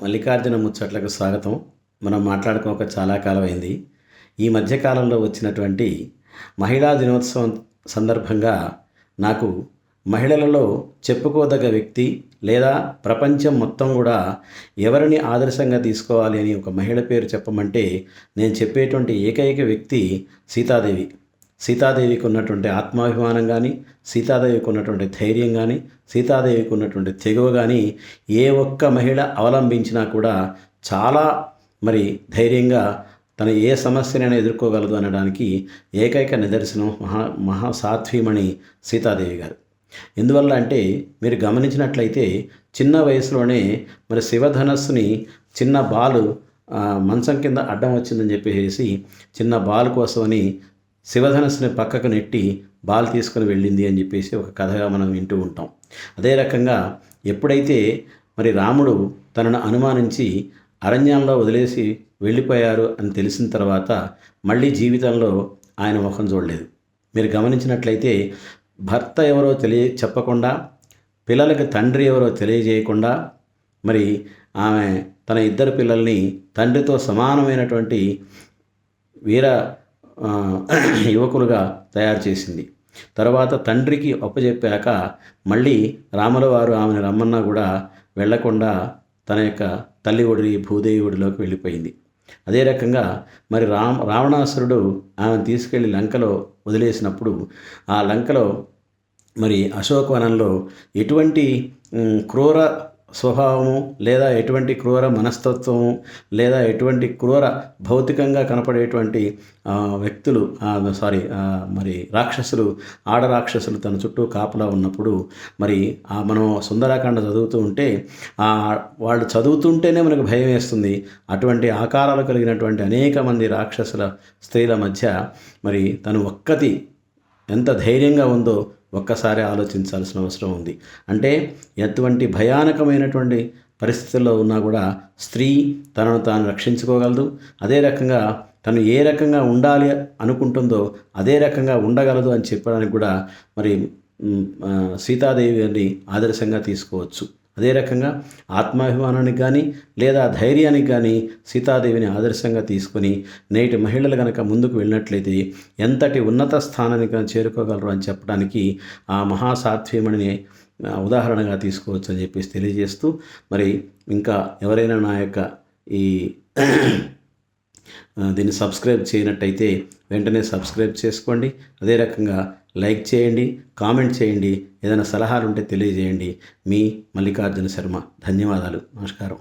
మల్లికార్జున ముచ్చట్లకు స్వాగతం. మనం మాట్లాడుకోక చాలా కాలం అయింది. ఈ మధ్య కాలంలో వచ్చినటువంటి మహిళా దినోత్సవం సందర్భంగా నాకు మహిళలలో చెప్పుకోదగ్గ వ్యక్తి లేదా ప్రపంచం మొత్తం కూడా ఎవరిని ఆదర్శంగా తీసుకోవాలి అని ఒక మహిళ పేరు చెప్పమంటే నేను చెప్పేటువంటి ఏకైక వ్యక్తి సీతాదేవి. సీతాదేవికి ఉన్నటువంటి ఆత్మాభిమానం కానీ, సీతాదేవికి ఉన్నటువంటి ధైర్యం కానీ, సీతాదేవికి ఉన్నటువంటి తెగువ కానీ ఏ ఒక్క మహిళ అవలంబించినా కూడా చాలా ధైర్యంగా తన ఏ సమస్యనైనా ఎదుర్కోగలదు అనడానికి ఏకైక నిదర్శనం మహాసాధ్వీమణి సీతాదేవి గారు. ఎందువల్ల అంటే మీరు గమనించినట్లయితే చిన్న వయసులోనే శివధనస్సుని చిన్న బాలు మంచం కింద అడ్డం వచ్చిందని చెప్పేసి చిన్న బాల్ కోసమని శివధనస్సుని పక్కకు నెట్టి బాల్ తీసుకుని వెళ్ళింది అని చెప్పేసి ఒక కథగా మనం వింటూ ఉంటాం. అదే రకంగా ఎప్పుడైతే రాముడు తనను అనుమానించి అరణ్యంలో వదిలేసి వెళ్ళిపోయారు అని తెలిసిన తర్వాత మళ్ళీ జీవితంలో ఆయన ముఖం చూడలేదు. మీరు గమనించినట్లయితే భర్త ఎవరో చెప్పకుండా, పిల్లలకి తండ్రి ఎవరో తెలియజేయకుండా ఆమె తన ఇద్దరు పిల్లల్ని తండ్రితో సమానమైనటువంటి వీర యువకులుగా తయారు చేసింది. తర్వాత తండ్రికి అప్పచెప్పాక మళ్ళీ రాముల వారు ఆమెను రమ్మన్నా కూడా వెళ్లకుండా తన యొక్క తల్లి ఒడి భూదేవి ఒడిలోకి వెళ్ళిపోయింది. అదే రకంగా రావణాసురుడు ఆమెను తీసుకెళ్లి లంకలో వదిలేసినప్పుడు ఆ లంకలో అశోకవనంలో ఎటువంటి క్రూర స్వభావము లేదా ఎటువంటి క్రూర మనస్తత్వము లేదా ఎటువంటి క్రూర భౌతికంగా కనపడేటువంటి వ్యక్తులు రాక్షసులు, ఆడరాక్షసులు తన చుట్టూ కాపలా ఉన్నప్పుడు మనం సుందరాకాండ చదువుతూ ఉంటే వాళ్ళు చదువుతుంటేనే మనకు భయం వేస్తుంది. అటువంటి ఆకారాలు కలిగినటువంటి అనేక మంది రాక్షసుల స్త్రీల మధ్య తను ఒక్కతి ఎంత ధైర్యంగా ఉందో ఒక్కసారి ఆలోచించాల్సిన అవసరం ఉంది. అంటే ఎటువంటి భయానకమైనటువంటి పరిస్థితుల్లో ఉన్నా కూడా స్త్రీ తనను తాను రక్షించుకోగలదు. అదే రకంగా తను ఏ రకంగా ఉండాలి అనుకుంటుందో అదే రకంగా ఉండగలదు అని చెప్పడానికి కూడా సీతాదేవి అని ఆదర్శంగా తీసుకోవచ్చు. అదే రకంగా ఆత్మాభిమానానికి కానీ లేదా ధైర్యానికి కానీ సీతాదేవిని ఆదర్శంగా తీసుకొని నేటి మహిళలు కనుక ముందుకు వెళ్ళినట్లయితే ఎంతటి ఉన్నత స్థానానికి చేరుకోగలరు అని చెప్పడానికి ఆ మహాసాధ్వీమణిని ఉదాహరణగా తీసుకోవచ్చు అని చెప్పేసి తెలియజేస్తూ ఇంకా ఎవరైనా నా యొక్క ఈ దీన్ని సబ్స్క్రైబ్ చేయనట్టయితే వెంటనే సబ్స్క్రైబ్ చేసుకోండి. అదే రకంగా లైక్ చేయండి, కామెంట్ చేయండి, ఏదైనా సలహాలు ఉంటే తెలియజేయండి. మీ మల్లికార్జున శర్మ. ధన్యవాదాలు. నమస్కారం.